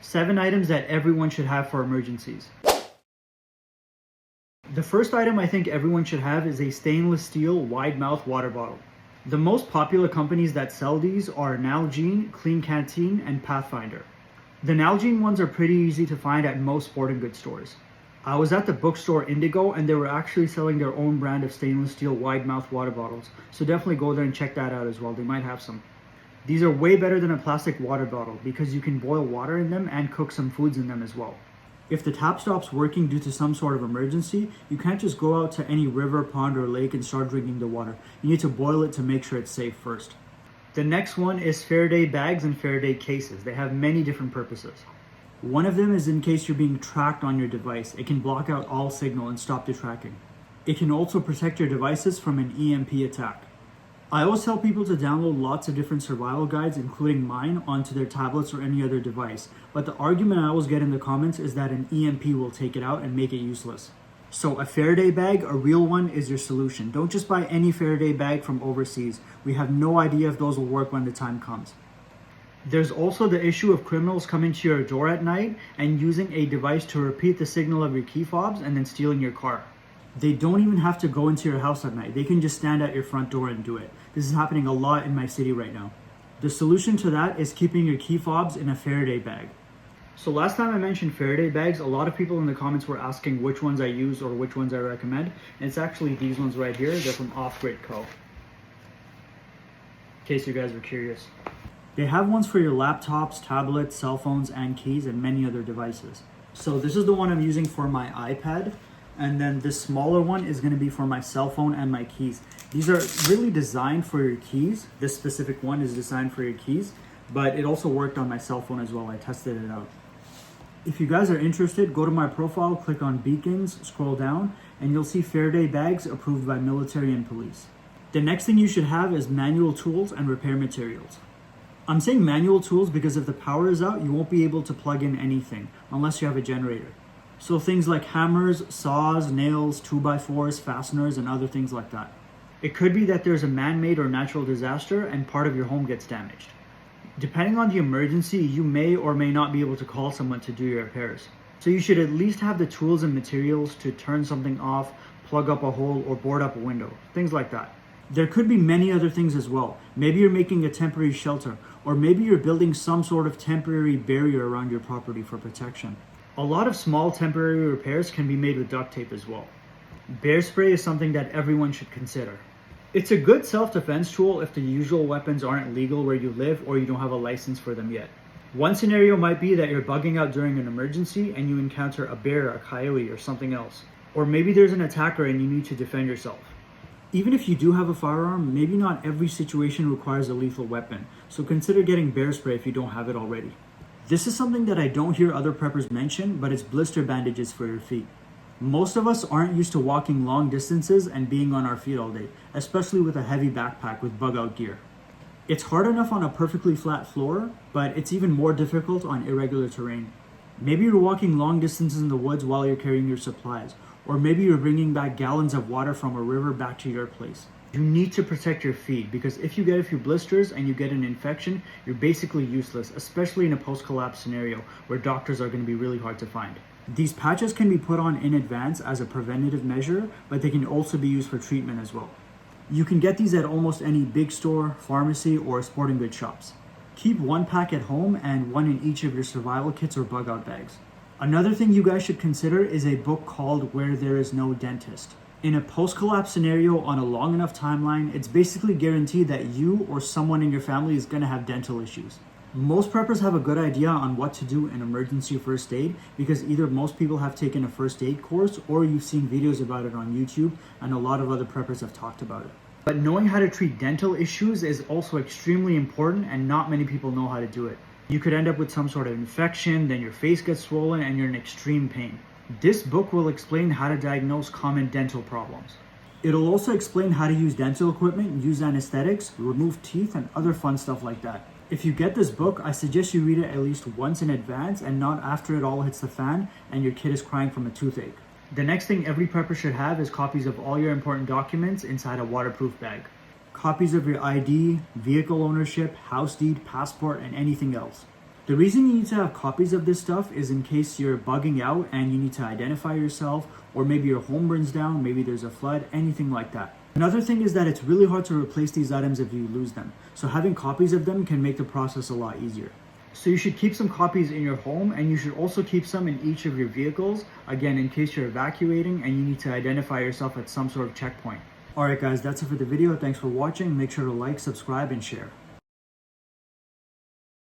7 items that everyone should have for emergencies. The first item I think everyone should have is a stainless steel wide mouth water bottle. The most popular companies that sell these are Nalgene, Clean Canteen, and Pathfinder. The Nalgene ones are pretty easy to find at most sporting goods stores. I was at the bookstore Indigo and they were actually selling their own brand of stainless steel wide mouth water bottles, so definitely go there and check that out as well, they might have some. These are way better than a plastic water bottle because you can boil water in them and cook some foods in them as well. If the tap stops working due to some sort of emergency, you can't just go out to any river, pond, or lake and start drinking the water. You need to boil it to make sure it's safe first. The next one is Faraday bags and Faraday cases. They have many different purposes. One of them is in case you're being tracked on your device. It can block out all signal and stop the tracking. It can also protect your devices from an EMP attack. I always tell people to download lots of different survival guides, including mine, onto their tablets or any other device. But the argument I always get in the comments is that an EMP will take it out and make it useless. So a Faraday bag, a real one, is your solution. Don't just buy any Faraday bag from overseas. We have no idea if those will work when the time comes. There's also the issue of criminals coming to your door at night and using a device to repeat the signal of your key fobs and then stealing your car. They don't even have to go into your house at night. They can just stand at your front door and do it. This is happening a lot in my city right now. The solution to that is keeping your key fobs in a Faraday bag. So last time I mentioned Faraday bags, a lot of people in the comments were asking which ones I use or which ones I recommend. And it's actually these ones right here. They're from Off Grid Co. In case you guys were curious. They have ones for your laptops, tablets, cell phones, and keys, and many other devices. So this is the one I'm using for my iPad. And then this smaller one is going to be for my cell phone and my keys. These are really designed for your keys. This specific one is designed for your keys, but it also worked on my cell phone as well. I tested it out. If you guys are interested, go to my profile, click on beacons, scroll down, and you'll see Faraday bags approved by military and police. The next thing you should have is manual tools and repair materials. I'm saying manual tools because if the power is out, you won't be able to plug in anything unless you have a generator. So things like hammers, saws, nails, 2x4s, fasteners, and other things like that. It could be that there's a man-made or natural disaster and part of your home gets damaged. Depending on the emergency, you may or may not be able to call someone to do your repairs. So you should at least have the tools and materials to turn something off, plug up a hole, or board up a window, things like that. There could be many other things as well. Maybe you're making a temporary shelter, or maybe you're building some sort of temporary barrier around your property for protection. A lot of small temporary repairs can be made with duct tape as well. Bear spray is something that everyone should consider. It's a good self-defense tool if the usual weapons aren't legal where you live or you don't have a license for them yet. One scenario might be that you're bugging out during an emergency and you encounter a bear, a coyote, or something else. Or maybe there's an attacker and you need to defend yourself. Even if you do have a firearm, maybe not every situation requires a lethal weapon, so consider getting bear spray if you don't have it already. This is something that I don't hear other preppers mention, but it's blister bandages for your feet. Most of us aren't used to walking long distances and being on our feet all day, especially with a heavy backpack with bug-out gear. It's hard enough on a perfectly flat floor, but it's even more difficult on irregular terrain. Maybe you're walking long distances in the woods while you're carrying your supplies, or maybe you're bringing back gallons of water from a river back to your place. You need to protect your feet because if you get a few blisters and you get an infection, you're basically useless, especially in a post-collapse scenario where doctors are going to be really hard to find. These patches can be put on in advance as a preventative measure, but they can also be used for treatment as well. You can get these at almost any big store, pharmacy, or sporting goods shops. Keep one pack at home and one in each of your survival kits or bug-out bags. Another thing you guys should consider is a book called Where There Is No Dentist. In a post-collapse scenario on a long enough timeline, it's basically guaranteed that you or someone in your family is going to have dental issues. Most preppers have a good idea on what to do in emergency first aid because either most people have taken a first aid course or you've seen videos about it on YouTube, and a lot of other preppers have talked about it. But knowing how to treat dental issues is also extremely important and not many people know how to do it. You could end up with some sort of infection, then your face gets swollen and you're in extreme pain. This book will explain how to diagnose common dental problems. It'll also explain how to use dental equipment, use anesthetics, remove teeth, and other fun stuff like that. If you get this book, I suggest you read it at least once in advance and not after it all hits the fan and your kid is crying from a toothache. The next thing every prepper should have is copies of all your important documents inside a waterproof bag. Copies of your ID, vehicle ownership, house deed, passport, and anything else. The reason you need to have copies of this stuff is in case you're bugging out and you need to identify yourself, or maybe your home burns down, maybe there's a flood, anything like that. Another thing is that it's really hard to replace these items if you lose them. So having copies of them can make the process a lot easier. So you should keep some copies in your home, and you should also keep some in each of your vehicles, again, in case you're evacuating and you need to identify yourself at some sort of checkpoint. Alright guys, that's it for the video. Thanks for watching. Make sure to like, subscribe, and share.